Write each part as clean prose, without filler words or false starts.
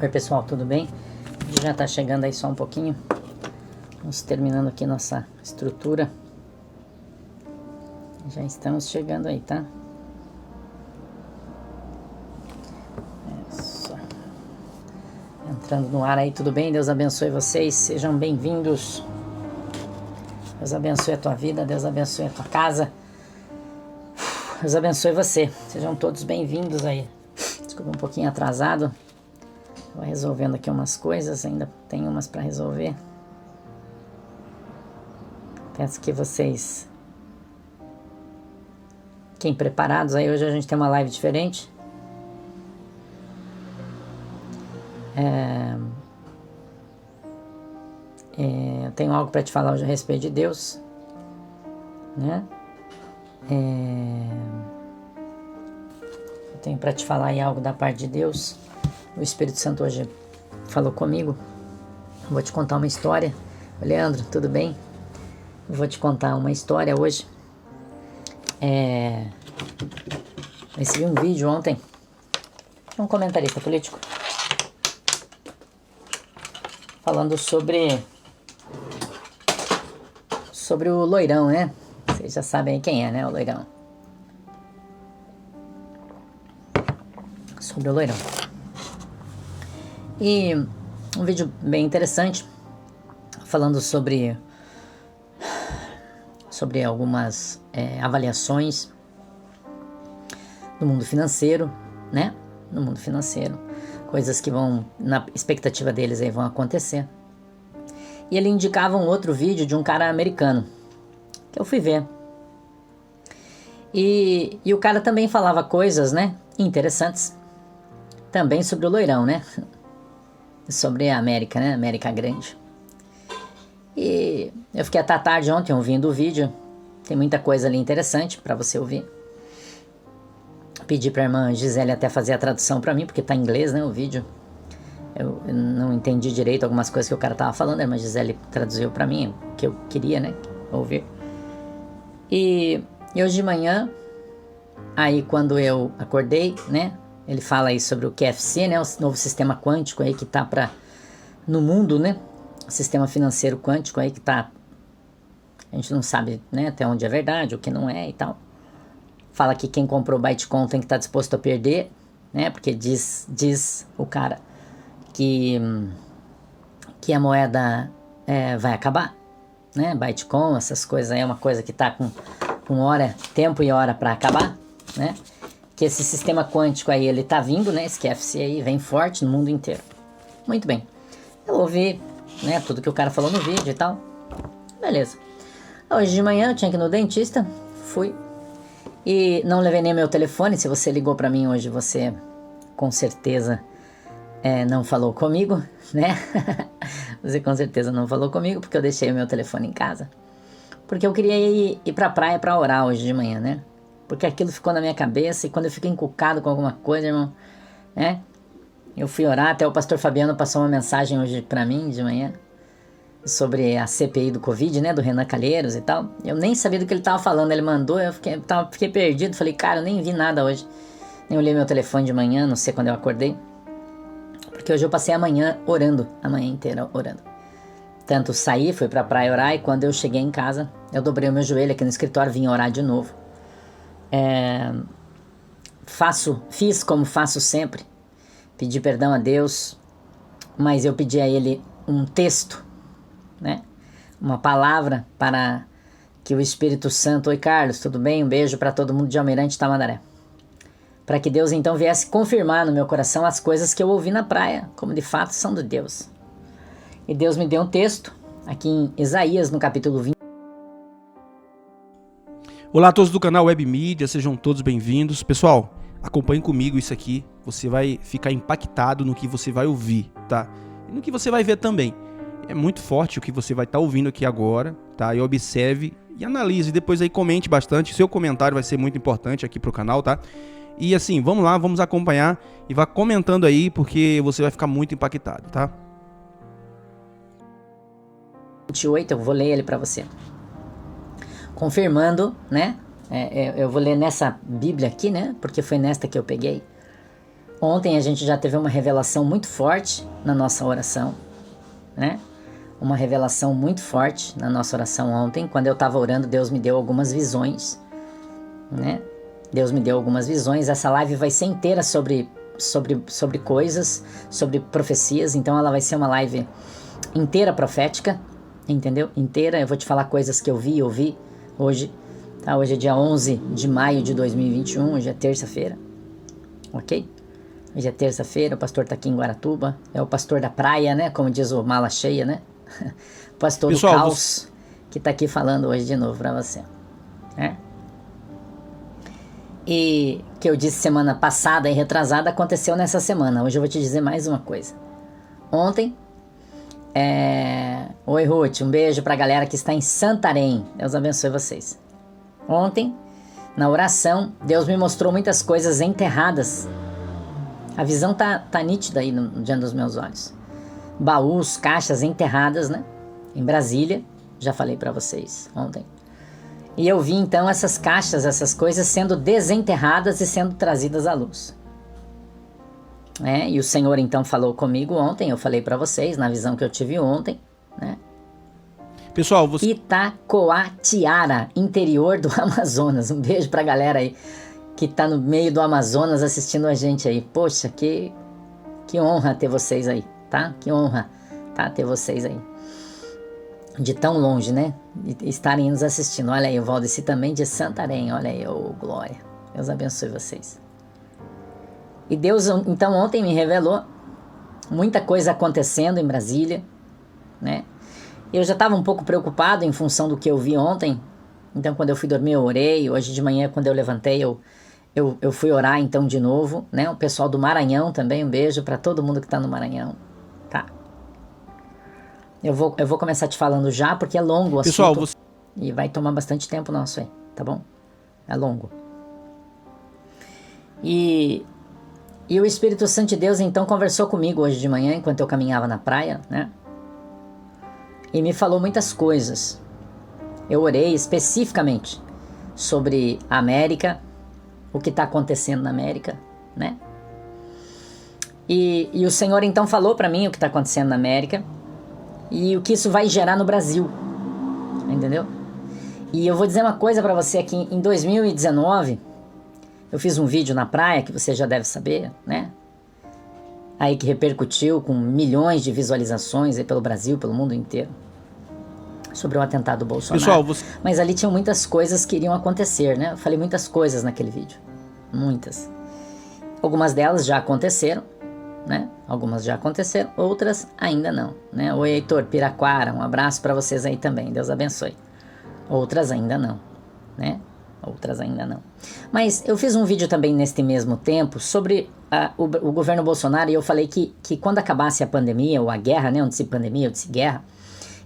Oi pessoal, tudo bem? O vídeo já tá chegando aí só um pouquinho. Vamos terminando aqui nossa estrutura. Já estamos chegando aí, tá? Isso. Entrando no ar aí, tudo bem? Deus abençoe vocês, sejam bem-vindos. Deus abençoe a tua vida, Deus abençoe a tua casa. Deus abençoe você, sejam todos bem-vindos aí. Desculpa, um pouquinho atrasado. Vou resolvendo aqui umas coisas, ainda tem umas para resolver. Peço que vocês fiquem preparados aí. Hoje a gente tem uma live diferente. Eu tenho algo para te falar hoje a respeito de Deus, né? Eu tenho para te falar aí algo da parte de Deus. O Espírito Santo hoje falou comigo. Vou te contar uma história. Leandro, tudo bem? Eu vou te contar uma história hoje. Recebi um vídeo ontem de um comentarista político falando sobre o loirão, né? Vocês já sabem aí quem é, né? O loirão. Sobre o loirão. E um vídeo bem interessante, falando sobre algumas avaliações no mundo financeiro, né? No mundo financeiro, coisas que vão, na expectativa deles aí, vão acontecer. E ele indicava um outro vídeo de um cara americano, que eu fui ver. E o cara também falava coisas, né, interessantes, também sobre o loirão, né? Sobre a América, né? América Grande. E eu fiquei até tarde ontem ouvindo o vídeo. Tem muita coisa ali interessante para você ouvir. Pedi para a irmã Gisele até fazer a tradução para mim, porque tá em inglês, né, o vídeo. Eu não entendi direito algumas coisas que o cara tava falando. A irmã Gisele traduziu para mim o que eu queria, né, ouvir. E hoje de manhã, aí quando eu acordei, né, ele fala aí sobre o QFC, né, o novo sistema quântico aí que tá no mundo, né, o sistema financeiro quântico aí que tá, a gente não sabe, né, até onde é verdade, o que não é e tal. Fala que quem comprou Bitcoin tem que estar disposto a perder, né, porque diz o cara que a moeda vai acabar, né, Bitcoin, essas coisas aí é uma coisa que tá com hora, tempo e hora para acabar, né. Que esse sistema quântico aí, ele tá vindo, né, esse QFC aí vem forte no mundo inteiro. Muito bem, eu ouvi, né, tudo que o cara falou no vídeo e tal, beleza. Hoje de manhã eu tinha que ir no dentista, fui, e não levei nem meu telefone. Se você ligou pra mim hoje, você com certeza não falou comigo, né, você com certeza não falou comigo, porque eu deixei o meu telefone em casa, porque eu queria ir pra praia pra orar hoje de manhã, né. Porque aquilo ficou na minha cabeça, e quando eu fico encucado com alguma coisa, irmão, né? Eu fui orar, até o pastor Fabiano passou uma mensagem hoje pra mim, de manhã, sobre a CPI do Covid, né? Do Renan Calheiros e tal. Eu nem sabia do que ele tava falando, ele mandou, eu fiquei perdido, falei, cara, eu nem vi nada hoje. Nem olhei meu telefone de manhã, não sei quando eu acordei. Porque hoje eu passei a manhã inteira orando. Tanto saí, fui pra praia orar, e quando eu cheguei em casa, eu dobrei o meu joelho aqui no escritório, vim orar de novo. Fiz como faço sempre, pedi perdão a Deus, mas eu pedi a Ele um texto, né? Uma palavra para que o Espírito Santo, oi Carlos, tudo bem? Um beijo para todo mundo de Almirante Tamandaré, para que Deus então viesse confirmar no meu coração as coisas que eu ouvi na praia, como de fato são de Deus. E Deus me deu um texto aqui em Isaías, no capítulo 20. Olá a todos do canal Web Mídia, sejam todos bem-vindos. Pessoal, acompanhe comigo isso aqui, você vai ficar impactado no que você vai ouvir, tá? E no que você vai ver também. É muito forte o que você vai estar ouvindo aqui agora, tá? E observe e analise, depois aí comente bastante, seu comentário vai ser muito importante aqui pro canal, tá? E assim, vamos lá, vamos acompanhar e vá comentando aí, porque você vai ficar muito impactado, tá? 28, eu vou ler ele para você. Confirmando, né? Eu vou ler nessa Bíblia aqui, né? Porque foi nesta que eu peguei. Ontem a gente já teve uma revelação muito forte na nossa oração, né? Uma revelação muito forte na nossa oração ontem. Quando eu estava orando, Deus me deu algumas visões, né? Deus me deu algumas visões. Essa live vai ser inteira sobre coisas, sobre profecias. Então ela vai ser uma live inteira profética, entendeu? Inteira. Eu vou te falar coisas que eu vi e ouvi hoje. Tá? Hoje é dia 11 de maio de 2021, hoje é terça-feira, ok? Hoje é terça-feira, o pastor tá aqui em Guaratuba, é o pastor da praia, né? Como diz o Mala Cheia, né? O pastor do caos, que tá aqui falando hoje de novo pra você, né? E que eu disse semana passada e retrasada aconteceu nessa semana. Hoje eu vou te dizer mais uma coisa. Ontem, Oi Ruth, um beijo pra galera que está em Santarém. Deus abençoe vocês. Ontem, na oração, Deus me mostrou muitas coisas enterradas. A visão tá nítida aí diante dos meus olhos. Baús, caixas enterradas, né? Em Brasília, já falei pra vocês ontem. E eu vi então essas caixas, essas coisas sendo desenterradas e sendo trazidas à luz. E o Senhor então falou comigo ontem, eu falei pra vocês, na visão que eu tive ontem, né? Pessoal, você... Itacoatiara, interior do Amazonas. Um beijo pra galera aí que tá no meio do Amazonas assistindo a gente aí. Poxa, que honra ter vocês aí, tá? Que honra, tá? Ter vocês aí. De tão longe, né? De estarem nos assistindo. Olha aí, o Valdeci também de Santarém. Olha aí, ô glória. Deus abençoe vocês. E Deus, então, ontem me revelou muita coisa acontecendo em Brasília, né? Eu já estava um pouco preocupado em função do que eu vi ontem. Então, quando eu fui dormir, eu orei. Hoje de manhã, quando eu levantei, eu fui orar então de novo, né? O pessoal do Maranhão também, um beijo para todo mundo que está no Maranhão, tá? Eu vou começar te falando já, porque é longo o assunto. Pessoal, e vai tomar bastante tempo nosso aí, tá bom? É longo. E o Espírito Santo de Deus então conversou comigo hoje de manhã, enquanto eu caminhava na praia, né? E me falou muitas coisas. Eu orei especificamente sobre a América, o que está acontecendo na América, né? E o Senhor então falou para mim o que está acontecendo na América e o que isso vai gerar no Brasil, entendeu? E eu vou dizer uma coisa para você aqui. Em 2019, eu fiz um vídeo na praia, que você já deve saber, né? Aí que repercutiu com milhões de visualizações aí pelo Brasil, pelo mundo inteiro, sobre o atentado do Bolsonaro. Pessoal, Mas ali tinham muitas coisas que iriam acontecer, né? Eu falei muitas coisas naquele vídeo. Muitas. Algumas delas já aconteceram, né? Algumas já aconteceram, outras ainda não, né? Oi, Heitor Piraquara, um abraço para vocês aí também, Deus abençoe. Outras ainda não, né? Outras ainda não. Mas eu fiz um vídeo também neste mesmo tempo sobre o governo Bolsonaro, e eu falei que quando acabasse a pandemia, ou a guerra, né? Eu disse pandemia, eu disse guerra,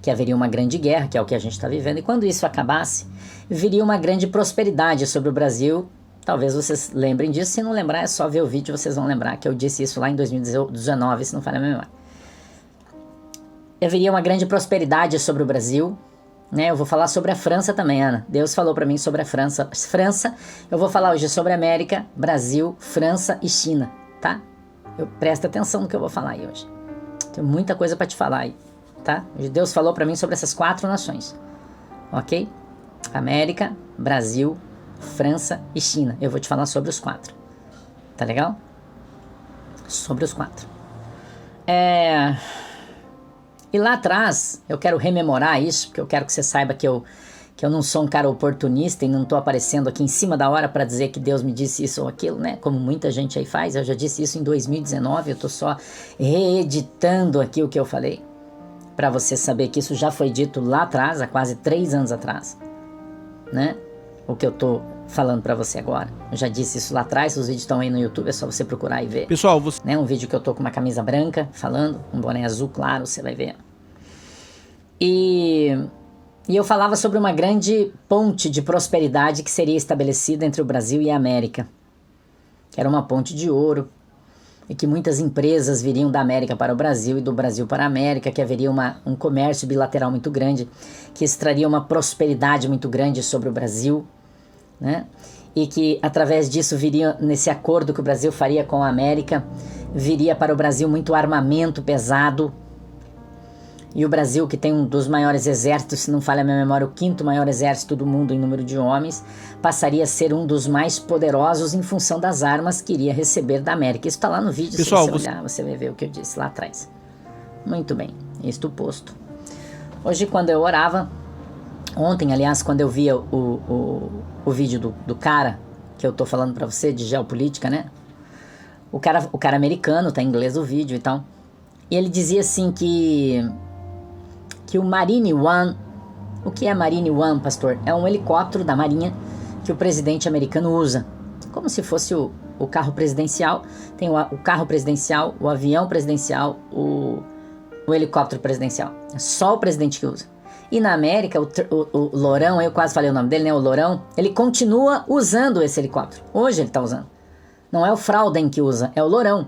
que haveria uma grande guerra, que é o que a gente está vivendo, e quando isso acabasse, viria uma grande prosperidade sobre o Brasil. Talvez vocês lembrem disso, se não lembrar é só ver o vídeo, vocês vão lembrar que eu disse isso lá em 2019, se não falha a memória. Haveria uma grande prosperidade sobre o Brasil, né? Eu vou falar sobre a França também, Ana. Deus falou para mim sobre a França. Eu vou falar hoje sobre América, Brasil, França e China, tá? Presta atenção no que eu vou falar aí hoje. Tem muita coisa para te falar aí, tá? Deus falou para mim sobre essas 4 nações, ok? América, Brasil, França e China. Eu vou te falar sobre os 4. Tá legal? Sobre os 4. E lá atrás, eu quero rememorar isso, porque eu quero que você saiba que eu não sou um cara oportunista e não tô aparecendo aqui em cima da hora para dizer que Deus me disse isso ou aquilo, né? Como muita gente aí faz. Eu já disse isso em 2019, eu tô só reeditando aqui o que eu falei, para você saber que isso já foi dito lá atrás, há quase 3 anos atrás, né? O que eu tô falando pra você agora. Eu já disse isso lá atrás, os vídeos estão aí no YouTube, é só você procurar e ver. Pessoal, né, um vídeo que eu tô com uma camisa branca, falando, um boné azul claro, você vai ver. E eu falava sobre uma grande ponte de prosperidade que seria estabelecida entre o Brasil e a América. Que era uma ponte de ouro, e que muitas empresas viriam da América para o Brasil e do Brasil para a América, que haveria um comércio bilateral muito grande, que extraria uma prosperidade muito grande sobre o Brasil, né? e que através disso viria, nesse acordo que o Brasil faria com a América, viria para o Brasil muito armamento pesado. E o Brasil, que tem um dos maiores exércitos, se não falha a minha memória, o 5º maior exército do mundo em número de homens, passaria a ser um dos mais poderosos em função das armas que iria receber da América. Isso está lá no vídeo, pessoal, se você olhar, você vai ver o que eu disse lá atrás. Muito bem, isto posto. Hoje, quando eu orava, ontem, aliás, quando eu via o vídeo do cara, que eu tô falando pra você, de geopolítica, né? O cara americano, tá em inglês o vídeo e tal. E ele dizia assim que o Marine One... O que é Marine One, pastor? É um helicóptero da Marinha que o presidente americano usa. Como se fosse o carro presidencial. Tem o carro presidencial, o avião presidencial, o helicóptero presidencial. É só o presidente que usa. E na América, o Lourão, eu quase falei o nome dele, né? O Lourão, ele continua usando esse helicóptero. Hoje ele tá usando. Não é o Frauden que usa, é o Lourão.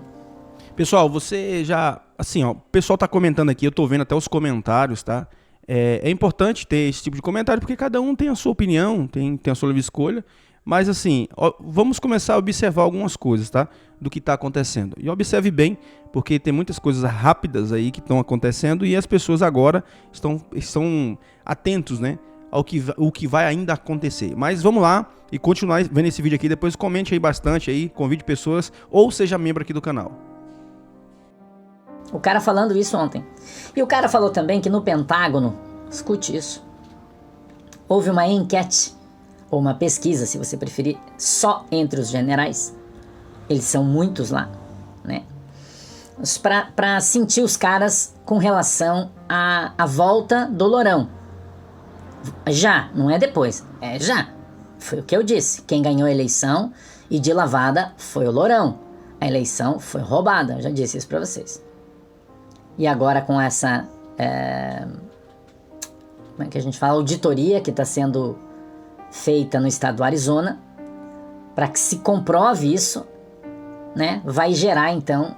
Pessoal, você já... Assim, ó, o pessoal tá comentando aqui, eu tô vendo até os comentários, tá? É importante ter esse tipo de comentário, porque cada um tem a sua opinião, tem a sua livre escolha. Mas assim, ó, vamos começar a observar algumas coisas, tá? Do que tá acontecendo. E observe bem, porque tem muitas coisas rápidas aí que estão acontecendo e as pessoas agora estão atentos, né? Ao que vai ainda acontecer. Mas vamos lá e continuar vendo esse vídeo aqui. Depois comente aí bastante aí, convide pessoas ou seja membro aqui do canal. O cara falando isso ontem. E o cara falou também que no Pentágono, escute isso, houve uma enquete, ou uma pesquisa, se você preferir, só entre os generais. Eles são muitos lá, né? Para sentir os caras com relação à volta do Lourão. Já, não é depois, é já. Foi o que eu disse. Quem ganhou a eleição e de lavada foi o Lourão. A eleição foi roubada, eu já disse isso para vocês. E agora com essa, como é que a gente fala? Auditoria que está sendo feita no estado do Arizona, para que se comprove isso, né? Vai gerar então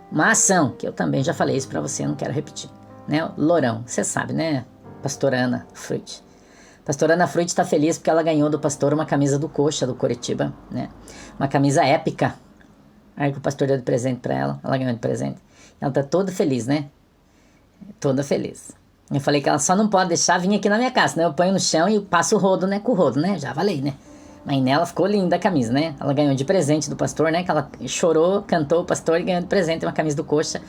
uma ação, que eu também já falei isso para você, não quero repetir, né? Lourão, você sabe, né? Pastora Ana Fruit. Pastora Ana Fruit está feliz porque ela ganhou do pastor uma camisa do Coxa, do Coritiba, né? Uma camisa épica. Aí que o pastor deu de presente para ela ganhou de presente. Ela tá toda feliz, né? Toda feliz. Eu falei que ela só não pode deixar vir aqui na minha casa, né? Eu ponho no chão e passo o rodo, né? Com o rodo, né? Já falei, né? Mas nela ficou linda a camisa, né? Ela ganhou de presente do pastor, né? Que ela chorou, cantou o pastor e ganhou de presente uma camisa do Coxa,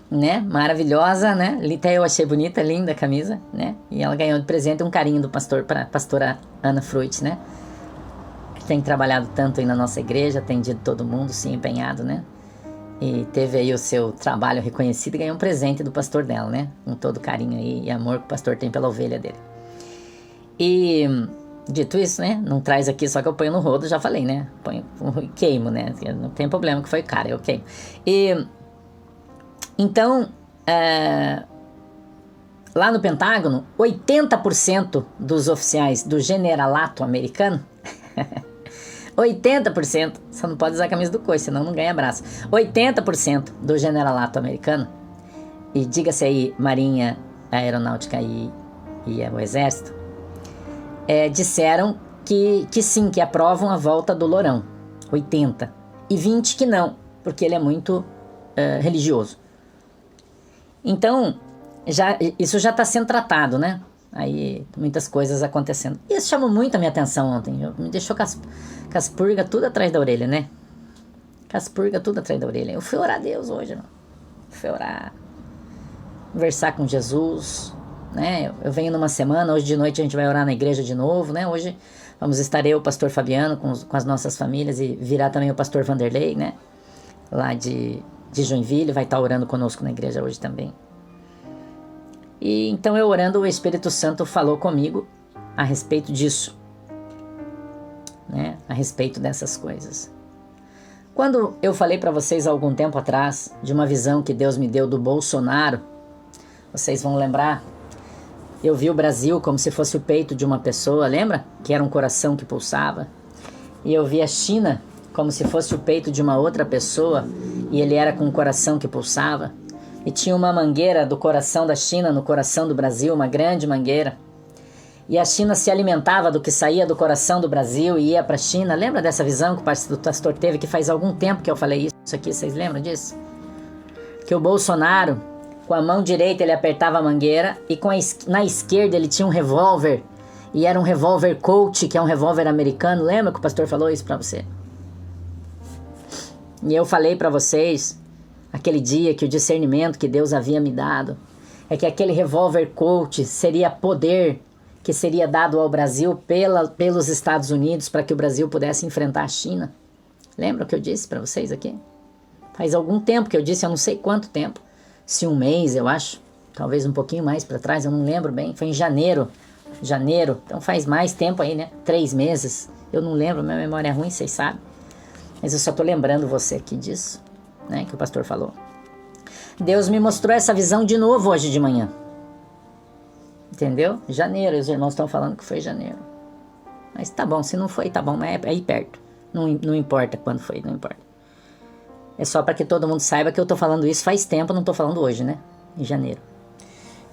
né? Maravilhosa, né? Até eu achei bonita, linda a camisa, né? E ela ganhou de presente um carinho do pastor para a pastora Ana Fruit, né? Que tem trabalhado tanto aí na nossa igreja, atendido todo mundo, se empenhado, né? E teve aí o seu trabalho reconhecido e ganhou um presente do pastor dela, né? Com todo carinho aí e amor que o pastor tem pela ovelha dele. E, dito isso, né? Não traz aqui, só que eu ponho no rodo, já falei, né? Ponho, queimo, né? Não tem problema que foi caro, eu queimo. E, então, lá no Pentágono, 80% dos oficiais do generalato americano... 80%, só não pode usar a camisa do Coxa, senão não ganha abraço. 80% do generalato americano, e diga-se aí Marinha, Aeronáutica e o Exército, disseram que sim, que aprovam a volta do Lourão. 80. E 20 que não, porque ele é muito religioso. Então, isso já está sendo tratado, né? Aí, muitas coisas acontecendo. Isso chamou muito a minha atenção ontem. Me deixou com as purgas tudo atrás da orelha, né? Com as purgas tudo atrás da orelha. Eu fui orar a Deus hoje, irmão. Fui orar. Conversar com Jesus, né? Eu venho numa semana, hoje de noite a gente vai orar na igreja de novo, né? Hoje vamos estar eu, o pastor Fabiano, com as nossas famílias, e virá também o pastor Vanderlei, né? Lá de Joinville, vai estar orando conosco na igreja hoje também. E então eu orando, o Espírito Santo falou comigo a respeito disso, né? A respeito dessas coisas. Quando eu falei para vocês há algum tempo atrás de uma visão que Deus me deu do Bolsonaro, vocês vão lembrar, eu vi o Brasil como se fosse o peito de uma pessoa, lembra? Que era um coração que pulsava. E eu vi a China como se fosse o peito de uma outra pessoa e ele era com um coração que pulsava. E tinha uma mangueira do coração da China no coração do Brasil, uma grande mangueira. e a China se alimentava do que saía do coração do Brasil e ia para a China. Lembra dessa visão que o pastor teve, que faz algum tempo que eu falei isso aqui, vocês lembram disso? Que o Bolsonaro, com a mão direita ele apertava a mangueira e na esquerda ele tinha um revólver, e era um revólver Colt, que é um revólver americano. Lembra que o pastor falou isso para você? E eu falei para vocês, aquele dia, que o discernimento que Deus havia me dado é que aquele revólver Colt seria poder que seria dado ao Brasil pelos Estados Unidos para que o Brasil pudesse enfrentar a China. Lembra o que eu disse para vocês aqui? Faz algum tempo que eu disse, eu não sei quanto tempo. Se um mês, eu acho. Talvez um pouquinho mais para trás, eu não lembro bem. Foi em janeiro. Então faz mais tempo aí, né? 3 meses. Eu não lembro, minha memória é ruim, vocês sabem. Mas eu só tô lembrando você aqui disso, né? Que o pastor falou. Deus me mostrou essa visão de novo hoje de manhã. Entendeu? Janeiro, os irmãos estão falando que foi janeiro. Mas tá bom, se não foi, tá bom, mas é aí perto. Não importa quando foi, não importa. É só para que todo mundo saiba que eu tô falando isso faz tempo, não tô falando hoje, né? Em janeiro.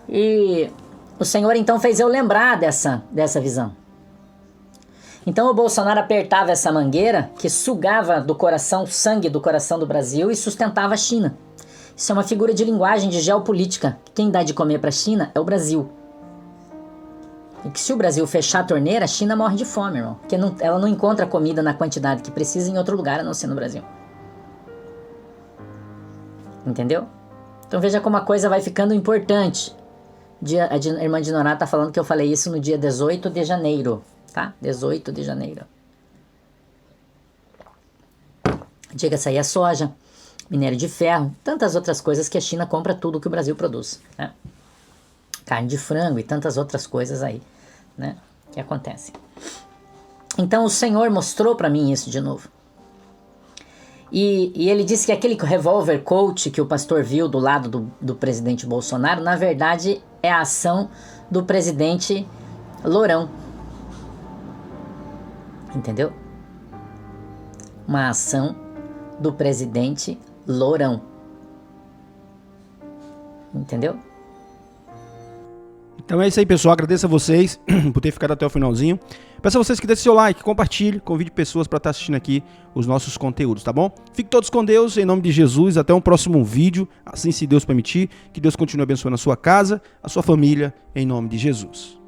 E o Senhor então fez eu lembrar dessa visão. Então o Bolsonaro apertava essa mangueira que sugava do coração, sangue do coração do Brasil e sustentava a China. Isso é uma figura de linguagem de geopolítica. Quem dá de comer para a China é o Brasil. E que se o Brasil fechar a torneira, a China morre de fome, irmão. Porque ela não encontra comida na quantidade que precisa em outro lugar, a não ser no Brasil. Entendeu? Então veja como a coisa vai ficando importante. A irmã Dinorá está falando que eu falei isso no dia 18 de janeiro. Tá? 18 de janeiro. Diga-se aí a soja, minério de ferro, tantas outras coisas que a China compra tudo que o Brasil produz, né? Carne de frango e tantas outras coisas aí, né? Que acontecem. Então o Senhor mostrou para mim isso de novo. E ele disse que aquele revólver Colt que o pastor viu do lado do presidente Bolsonaro, na verdade é a ação do presidente Lourão. Entendeu? Uma ação do presidente Lourão. Entendeu? Então é isso aí, pessoal. Agradeço a vocês por ter ficado até o finalzinho. Peço a vocês que deixem seu like, compartilhe, convide pessoas para estar assistindo aqui os nossos conteúdos, tá bom? Fiquem todos com Deus, em nome de Jesus. Até um próximo vídeo, assim se Deus permitir. Que Deus continue abençoando a sua casa, a sua família, em nome de Jesus.